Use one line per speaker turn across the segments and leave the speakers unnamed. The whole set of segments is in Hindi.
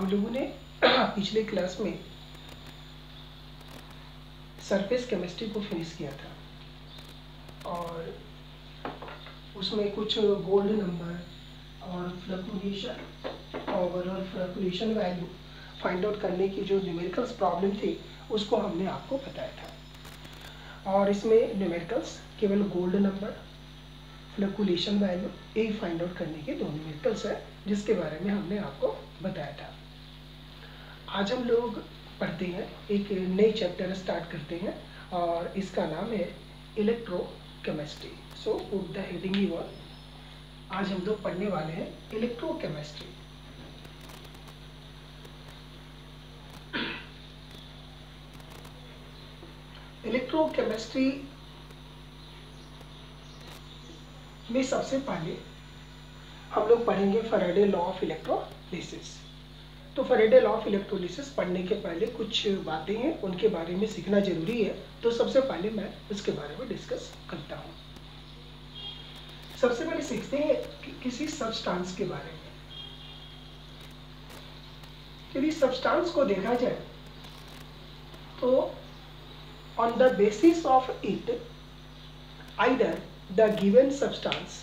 हम लोगों ने पिछले क्लास में सरफेस केमिस्ट्री को फिनिश किया था और उसमें कुछ गोल्ड नंबर और फ्लक्चुएशन और फ्लक्चुएशन वैल्यू फाइंड आउट करने की जो न्यूमेरिकल्स प्रॉब्लम थी उसको हमने आपको बताया था। और इसमें न्यूमेरिकल्स केवल गोल्ड नंबर, फ्लक्चुएशन वैल्यू यही फाइंड आउट करने के दो न्यूमेरिकल्स है जिसके बारे में हमने आपको बताया था। आज हम लोग पढ़ते हैं, एक नई चैप्टर स्टार्ट करते हैं और इसका नाम है electrochemistry. So put the heading your. आज हम लोग पढ़ने वाले हैं इलेक्ट्रोकेमिस्ट्री। इलेक्ट्रोकेमिस्ट्री में सबसे पहले हम लोग पढ़ेंगे फैराडे लॉ ऑफ इलेक्ट्रोलिसिस। तो फैराडे लॉ ऑफ इलेक्ट्रोलिसिस पढ़ने के पहले कुछ बातें हैं, उनके बारे में सीखना जरूरी है। तो सबसे पहले मैं उसके बारे में डिस्कस करता हूँ। सबसे पहले सीखते हैं कि किसी सब्सटेंस के बारे में। यदि सब्सटेंस को देखा जाए तो on the basis of it either the given substance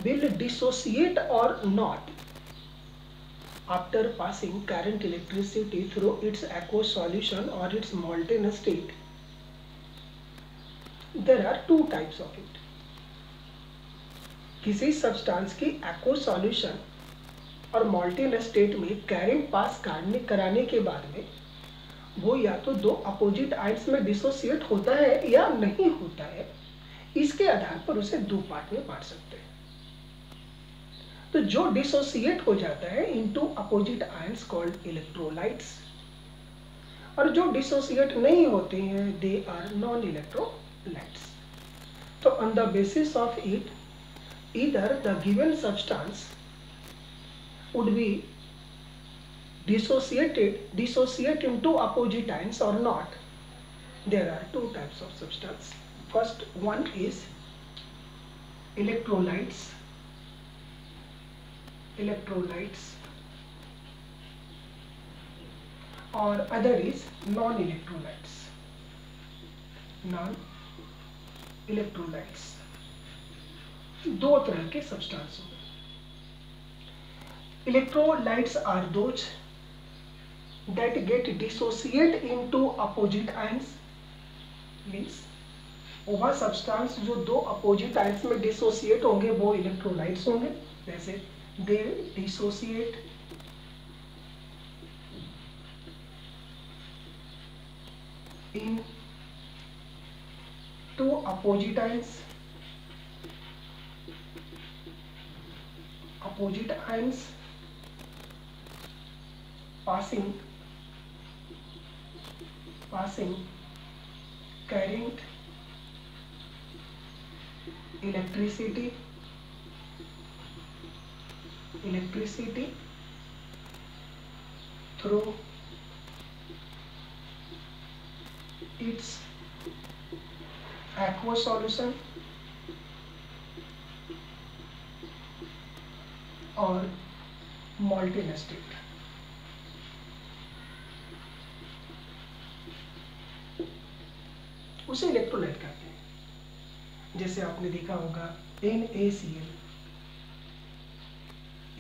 will dissociate or not after passing current electricity through its aqueous solution or its molten state. There are two types of it. किसी सब्सटेंस की aqueous solution और molten state में करंट पास कराने के बाद में वो या तो दो अपोजिट आइंस में डिसोसिएट होता है या नहीं होता है, इसके आधार पर उसे दो पार्ट में बांट सकते हैं। तो जो डिसोसिएट हो जाता है into opposite ions called electrolytes, और जो डिसोसिएट नहीं होते हैं दे आर नॉन इलेक्ट्रोलाइट्स। तो on the basis of it either the given substance would be dissociate into opposite ions or not. There are two types of substance. First one is electrolytes or other is non-electrolytes. दो तरह के सब्सटेंस होंगे। Electrolytes are those that get dissociate into opposite ions, means वह सब्सटेंस जो दो अपोजिट आयंस में डिसोसिएट होंगे वो इलेक्ट्रोलाइट्स होंगे। जैसे they dissociate into opposite ions passing current electricity through its aqueous solution or molten state। उसे इलेक्ट्रोलाइट कहते हैं। जैसे आपने देखा होगा NaCl,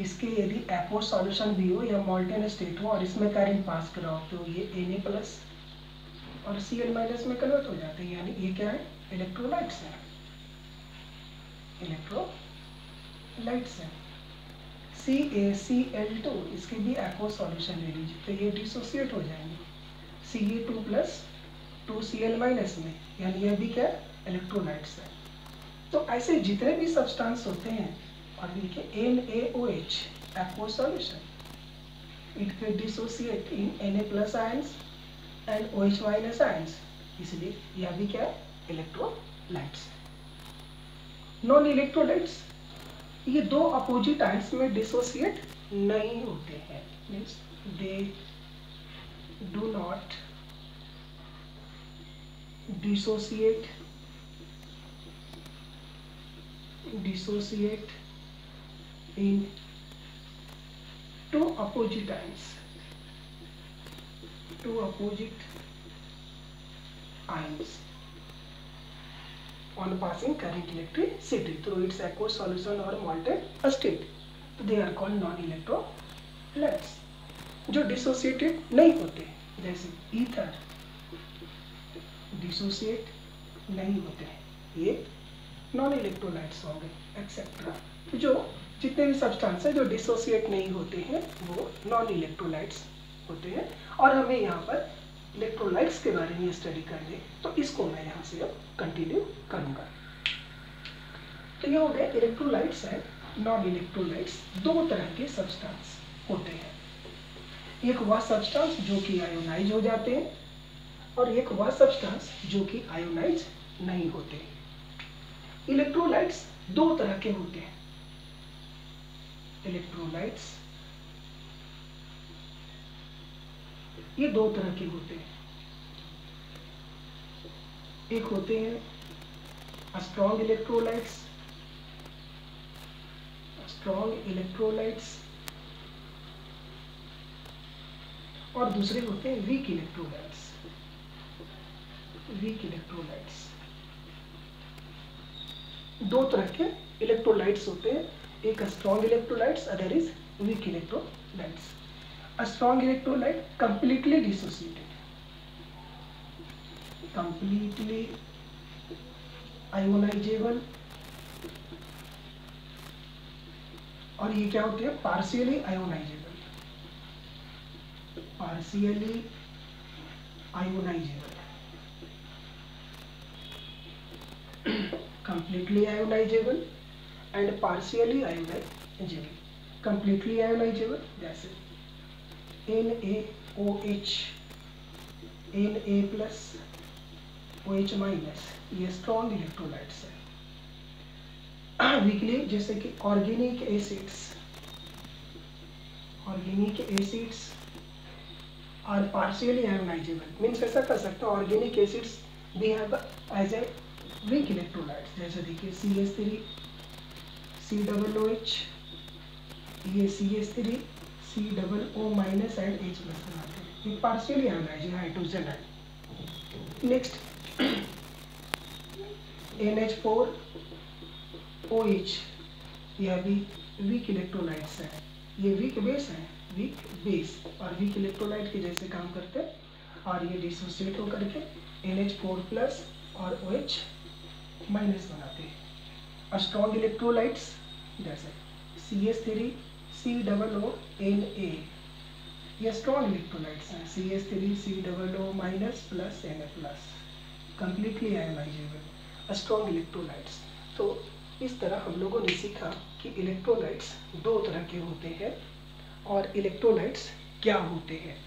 इसके यदि एक्वस सॉल्यूशन भी हो या मॉल्टेन स्टेट हो और इसमें करंट पास कराओ तो ये Na प्लस और Cl माइनस में कन्वर्ट हो जाते हैं, यानी ये क्या है, इलेक्ट्रोलाइट्स है। CaCl2 इसके भी एक्वस सॉल्यूशन ले लीजिए तो ये डिसोसिएट हो जाएंगे Ca2 प्लस 2Cl माइनस में, यानी यह भी क्या इलेक्ट्रोलाइट्स है। तो ऐसे जितने भी सब्सटेंस होते हैं और देखिए NaOH aqueous solution, it can dissociate in Na plus ions and OH minus ions, इसलिए यह भी क्या इलेक्ट्रोलाइट्स है। नॉन इलेक्ट्रोलाइट्स ये दो अपोजिट आयंस में डिसोसिएट नहीं होते हैं, means they do not dissociate in two opposite ions on passing current electricity through its aqueous solution or molten state. They are called non-electrolytes. जो डिसोसिएटेड नहीं होते, जैसे ईथर डिसोसिएट नहीं होते, ये नॉन इलेक्ट्रोलाइट्स हो गए एक्सेट्रा। तो जो जितने भी सब्सटेंस है जो डिसोसिएट नहीं होते हैं वो नॉन इलेक्ट्रोलाइट्स होते हैं। और हमें यहाँ पर इलेक्ट्रोलाइट्स के बारे में स्टडी करने, तो इसको मैं यहाँ से अब कंटिन्यू करूँगा। तो ये हो गए इलेक्ट्रोलाइट्स है, नॉन इलेक्ट्रोलाइट्स। दो तरह के सब्सटेंस होते हैं, एक वह सब्सटेंस जो कि आयोनाइज हो जाते हैं और एक वह सब्सटेंस जो कि आयोनाइज नहीं होते। इलेक्ट्रोलाइट्स दो तरह के होते हैं। इलेक्ट्रोलाइट्स ये दो तरह के होते हैं, एक होते हैं स्ट्रॉन्ग इलेक्ट्रोलाइट्स और दूसरे होते हैं वीक इलेक्ट्रोलाइट्स। दो तरह के इलेक्ट्रोलाइट्स होते हैं, एक strong electrolytes, other is weak electrolytes. A strong electrolyte completely dissociated, completely ionizable, और ये क्या होते हैं partially ionizable, completely ionizable and partially ionizable। completely ionizable जैसे NaOH, Na plus OH minus, ये स्ट्रॉन्ग इलेक्ट्रोलाइट्स है। वीकली जैसे कि organic acids are partially ionizable. Means ऐसा कर सकते हैं ऑर्गेनिक एसिड्स भी have as a weak electrolytes. जैसे देखिए CH3 COOH, ये CH3 COO minus and H plus बनाते हैं, ये पार्शियली आयोनाइज्ड हाइड्रोजन है। नेक्स्ट NH4OH, यह भी वीक इलेक्ट्रोलाइट्स है, ये वीक बेस और वीक इलेक्ट्रोलाइट के जैसे काम करते हैं और ये डिसोसिएट होकर के NH4 प्लस और OH माइनस बनाते हैं। स्ट्रॉन्ग इलेक्ट्रोलाइट्स जैसे CH3 COONA, ये स्ट्रॉन्ग इलेक्ट्रोलाइट्स हैं। CH3 COO minus plus Na plus, completely ionisable strong electrolytes. तो इस तरह हम लोगों ने सीखा कि इलेक्ट्रोलाइट्स दो तरह के होते हैं और इलेक्ट्रोलाइट्स क्या होते हैं।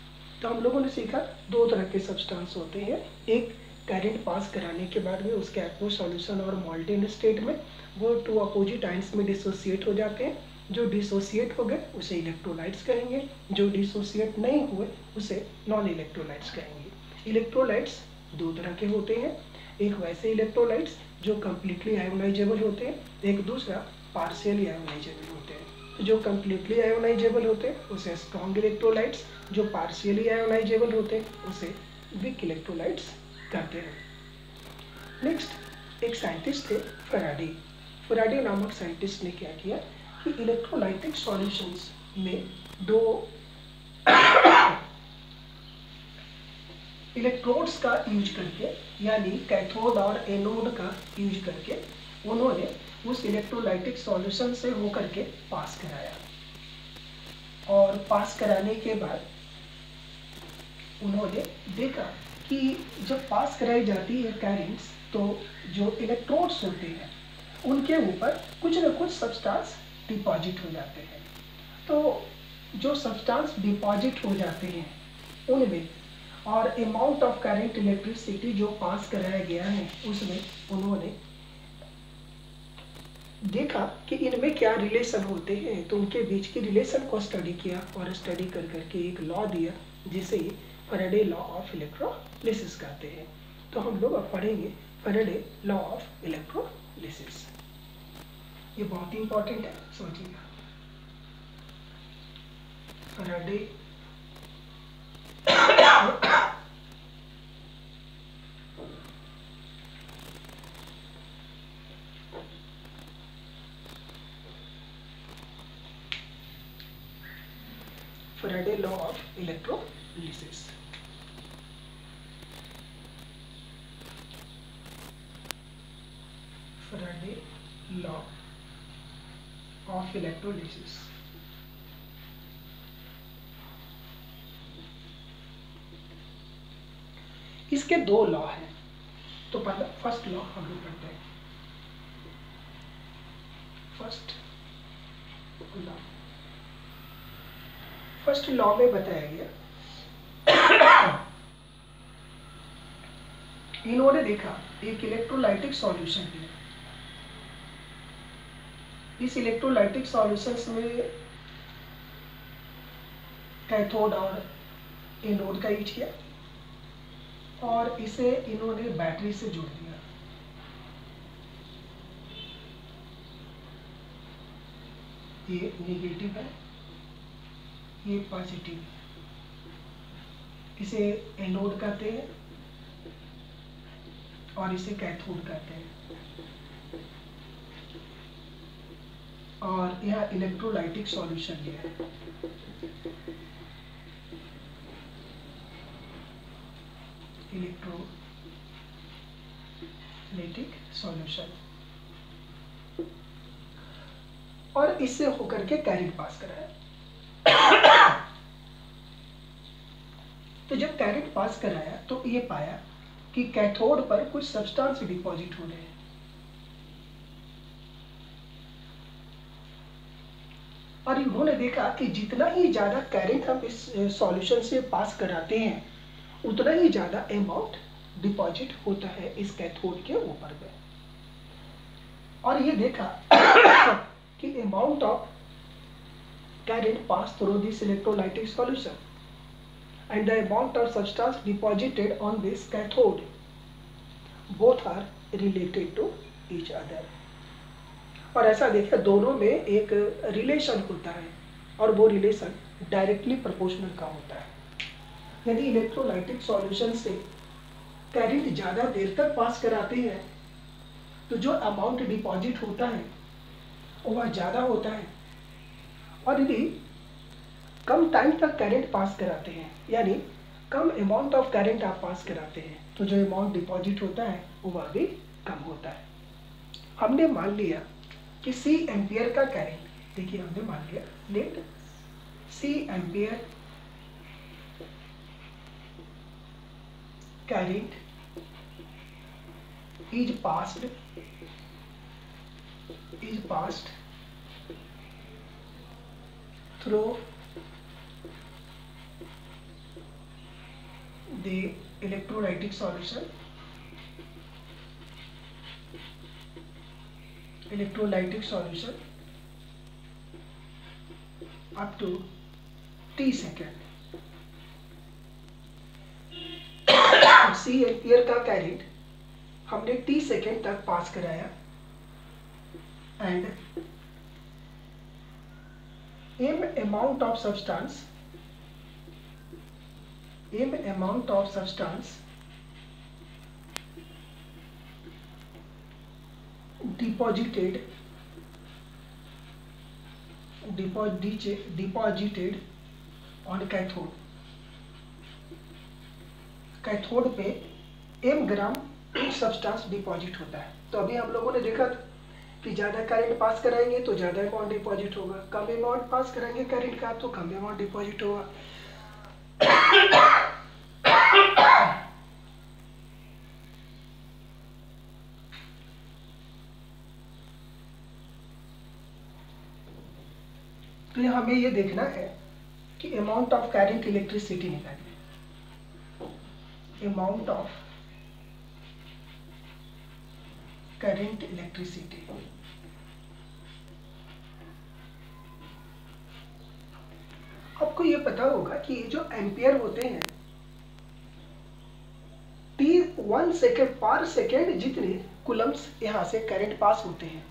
तो हम लोगों ने सीखा दो तरह के सब्सटेंस होते हैं, एक करंट पास कराने के बाद में उसके एक्वस सॉल्यूशन और मोल्टेन स्टेट में वो टू अपोजिट आयंस में डिसोसिएट हो जाते हैं। जो डिसोसिएट हो गए उसे इलेक्ट्रोलाइट्स कहेंगे, जो डिसोसिएट नहीं हुए उसे नॉन इलेक्ट्रोलाइट्स कहेंगे। इलेक्ट्रोलाइट्स दो तरह के होते हैं, एक वैसे इलेक्ट्रोलाइट्स जो कम्प्लीटली आयोनाइजेबल होते हैं, एक दूसरा पार्शियली आयोनाइजेबल होते हैं। तो जो कम्प्लीटली आयोनाइजेबल होते हैं उसे स्ट्रॉन्ग इलेक्ट्रोलाइट्स, जो पार्शियली आयोनाइजेबल होते हैं उसे वीक इलेक्ट्रोलाइट्स कहते हैं। नेक्स्ट एक साइंटिस्ट थे फैराडे नामक साइंटिस्ट ने क्या किया कि इलेक्ट्रोलाइटिक सॉल्यूशंस में दो इलेक्ट्रोड्स का यूज करके, यानी कैथोड और एनोड का यूज करके उन्होंने उस इलेक्ट्रोलाइटिक सॉल्यूशन से होकर के पास कराया। और पास कराने के बाद उन्होंने देखा कि जब पास कराई जाती है करंट्स तो जो इलेक्ट्रोड्स होते हैं उनके ऊपर कुछ न कुछ सब्सटेंस डिपॉजिट हो जाते हैं। तो जो सब्सटेंस डिपॉजिट हो जाते हैं उनमें और अमाउंट ऑफ करंट इलेक्ट्रिसिटी जो पास कराया गया है उसमें उन्होंने देखा कि इनमें क्या रिलेशन होते हैं। तो उनके बीच के रिलेशन को स्टडी किया और स्टडी कर करके एक लॉ दिया जिसे फैराडे लॉ ऑफ इलेक्ट्रोलिसिस कहते हैं। तो हम लोग अब पढ़ेंगे फैराडे लॉ ऑफ इलेक्ट्रोलिसिस। ये बहुत ही इंपॉर्टेंट है, समझिएगा। Faraday Faraday law of electrolysis. Faraday law of electrolysis. इसके दो लॉ हैं, तो पहला फर्स्ट लॉ हम लोग पढ़ते हैं। फर्स्ट लॉ में बताया गया, इन्होंने देखा एक इलेक्ट्रोलाइटिक सॉल्यूशन है। इस इलेक्ट्रोलाइटिक सॉल्यूशंस में कैथोड और एनोड का यूज किया और इसे इन्होंने बैटरी से जोड़ दिया। ये नेगेटिव है, ये पॉजिटिव है। इसे एनोड कहते हैं और इसे कैथोड कहते हैं। और यह इलेक्ट्रोलाइटिक सॉल्यूशन है। इलेक्ट्रोलाइटिक सॉल्यूशन, और इससे होकर के करंट पास कराया। तो जब करंट पास कराया तो ये पाया कि कैथोड पर कुछ सब्सटेंस डिपॉजिट हो रहे हैं। और इन्होंने देखा कि जितना ही ज्यादा करंट हम इस सॉल्यूशन से पास कराते हैं उतना ही ज्यादा अमाउंट डिपॉजिट होता है इस कैथोड के ऊपर में। और ये देखा कि amount of current passed through this electrolytic solution and the amount of substance deposited on this cathode both are related to each other। और ऐसा देखिए दोनों में एक रिलेशन होता है और वो रिलेशन डायरेक्टली प्रोपोर्शनल का होता है। यदि इलेक्ट्रोलाइटिक सॉल्यूशन से करंट ज़्यादा देर तक पास कराते हैं तो जो अमाउंट डिपॉजिट होता है वह ज़्यादा होता है, और यदि कम टाइम तक करंट पास कराते हैं यानी कम अमाउंट ऑफ करंट आप पास कराते हैं तो जो अमाउंट डिपॉजिट होता है वह भी कम होता है। हमने मान लिया कि C एम्पियर का करंट, देखिए हमने मान लिया let C ampere current is passed through the electrolytic solution up to t second. C ampere का करंट हमने t सेकेंड तक पास कराया and m amount of substance deposited on cathode. Cathode पे m ग्राम सब्सटेंस डिपॉजिट होता है। तो अभी हम लोगों ने देखा कि ज़्यादा करंट पास कराएंगे तो ज़्यादा अमाउंट डिपॉजिट होगा, कम अमाउंट पास कराएंगे करंट का तो कम अमाउंट डिपॉजिट होगा। तो हमें ये देखना है कि अमाउंट ऑफ करंट इलेक्ट्रिसिटी निकालिए। अमाउंट ऑफ करंट इलेक्ट्रिसिटी, आपको ये पता होगा कि जो एम्पियर होते हैं t1 सेकेंड पर सेकेंड जितने कुलम्स यहाँ से करंट पास होते हैं,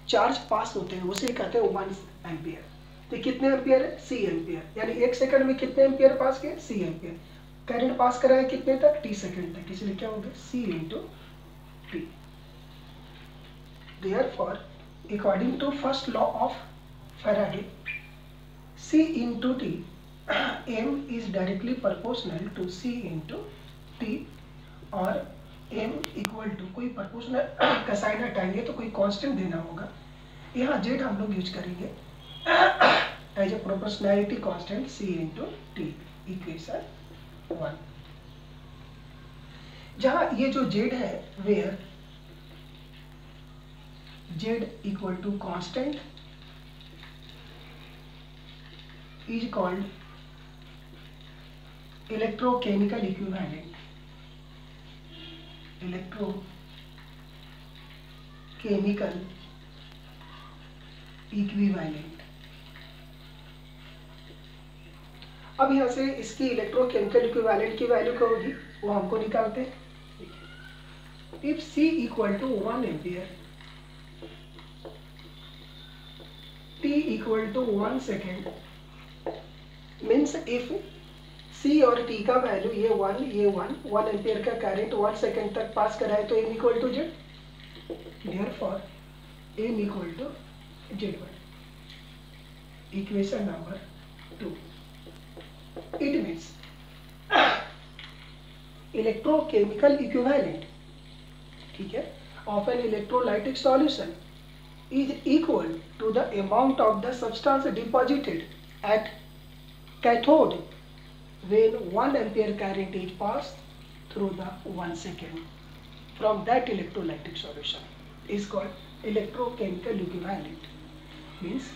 चार्ज पास होते हैं, उसे कहते हैं 1 एम्पियर। तो कितने एम्पियर है? C एम्पियर, यानी 1 सेकंड में कितने एम्पियर पास किए? C ampere. करंट पास कराया कितने तक? T सेकंड तक, इसलिए क्या हो गया? C into T। Therefore, according to first law of Faraday, C into T, M is directly proportional to C into T, और M इक्वल टू कोई प्रोपोर्शनल का साइन हटाएंगे तो कोई कांस्टेंट देना होगा। यहाँ Z हम लोग यूज करेंगे as a proportionality constant C into T, equation 1। जहाँ ये जो Z है, where Z equal to constant is called electrochemical equivalent. Electrochemical equivalent. अब यहाँ से इसकी इलेक्ट्रोकेमिकल इक्विवेलेंट की वैल्यू क्या होगी वो हमको निकालते हैं। If C equal to 1 ampere, T equal to 1 second, means if C और T का वैल्यू ये 1 एम्पियर का करंट 1 सेकेंड तक पास कराए तो M equal to Z। Therefore, M equal to Z1, equation number 2। It means electrochemical equivalent, ठीक है, of an electrolytic solution is equal to the amount of the substance deposited at cathode when 1 ampere current is passed through the 1 second from that electrolytic solution is called electrochemical equivalent. Means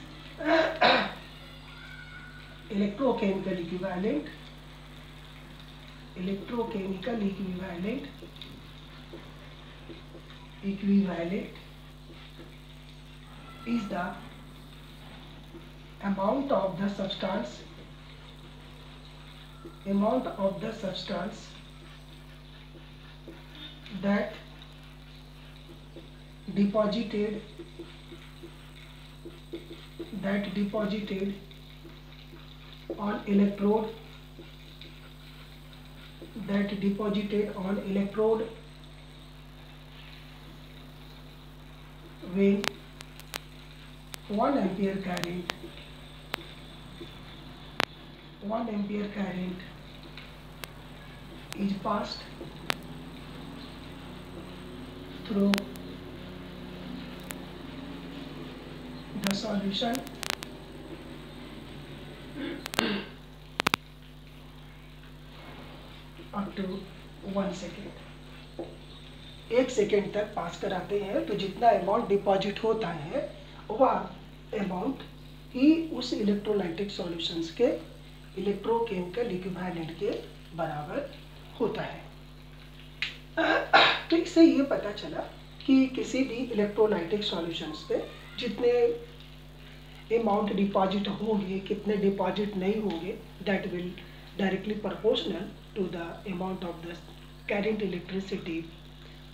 electrochemical equivalent is the amount of the substance that deposited on electrode when 1 ampere current is passed through the solution up to 1 second. 1 second तक पास कराते हैं तो जितना अमाउंट डिपॉजिट होता है वह अमाउंट ही उस इलेक्ट्रोलाइटिक सॉल्यूशंस के इलेक्ट्रोकेमिकल इक्विवेलेंट के बराबर होता है। तो इससे ये पता चला कि किसी भी इलेक्ट्रोलाइटिक सॉल्यूशंस पे जितने अमाउंट डिपॉजिट होंगे, कितने डिपॉजिट नहीं होंगे, that will directly proportional to the amount of the current electricity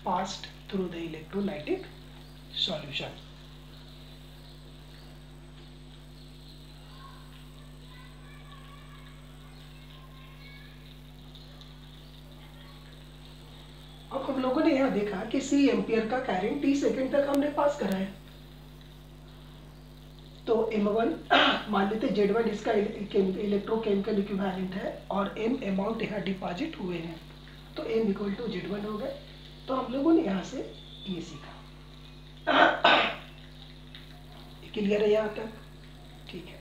passed through the electrolytic solution. अब हम लोगों ने यहाँ देखा कि C एम्पियर का करंट T सेकेंड तक हमने पास कराया, तो M1 मान लेते Z1 इसका इलेक्ट्रोकेमिकल इक्विवेलेंट है और M अमाउंट यहाँ डिपॉजिट हुए हैं, तो M इक्वल टू Z1 हो गए। तो हम लोगों ने यहाँ से ये सीखा। क्लियर है यहाँ तक? ठीक है।